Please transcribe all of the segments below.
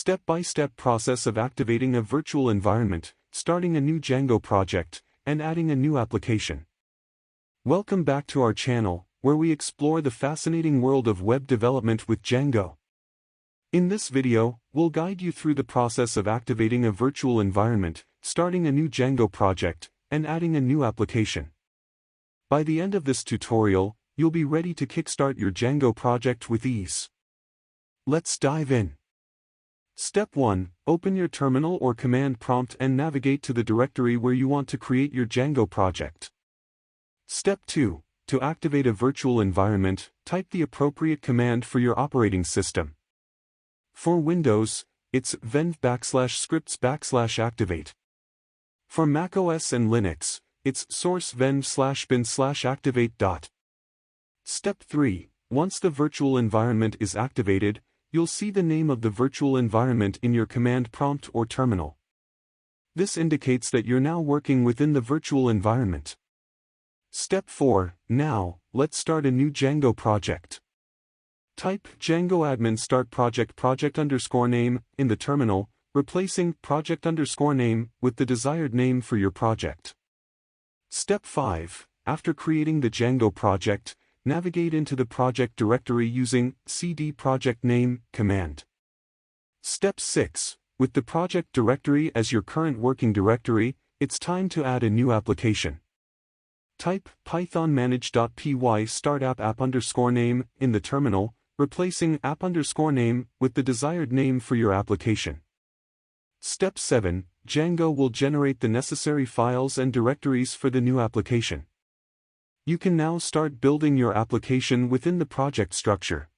step-by-step process of activating a virtual environment, starting a new Django project, and adding a new application. Welcome back to our channel, where we explore the fascinating world of web development with Django. In this video, we'll guide you through the process of activating a virtual environment, starting a new Django project, and adding a new application. By the end of this tutorial, you'll be ready to kickstart your Django project with ease. Let's dive in. Step 1. Open your terminal or command prompt and navigate to the directory where you want to create your Django project. Step 2. To activate a virtual environment, type the appropriate command for your operating system. For Windows, it's venv/scripts/activate. For macOS and Linux, it's source venv/bin/activate. Step 3. Once the virtual environment is activated, you'll see the name of the virtual environment in your command prompt or terminal. This indicates that you're now working within the virtual environment. Step 4. Now, let's start a new Django project. Type Django admin start project_name in the terminal, replacing project_name with the desired name for your project. Step 5. After creating the Django project, navigate into the project directory using cd project name command. Step 6. With the project directory as your current working directory, it's time to add a new application. Type python manage.py start app_name in the terminal, replacing app_name with the desired name for your application. Step 7. Django will generate the necessary files and directories for the new application. You can now start building your application within the project structure.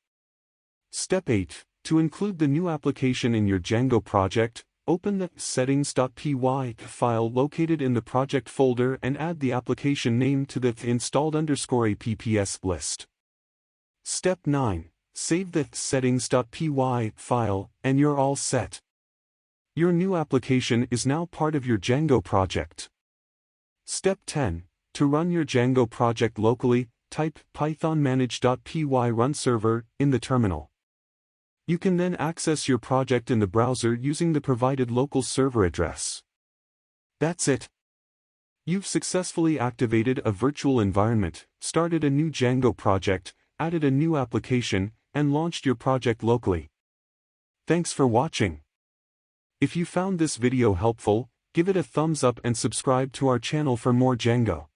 Step 8. To include the new application in your Django project, open the settings.py file located in the project folder and add the application name to the installed_apps list. Step 9. Save the settings.py file, and you're all set. Your new application is now part of your Django project. Step 10. To run your Django project locally, type python manage.py run server in the terminal. You can then access your project in the browser using the provided local server address. That's it. You've successfully activated a virtual environment, started a new Django project, added a new application, and launched your project locally. Thanks for watching. If you found this video helpful, give it a thumbs up and subscribe to our channel for more Django.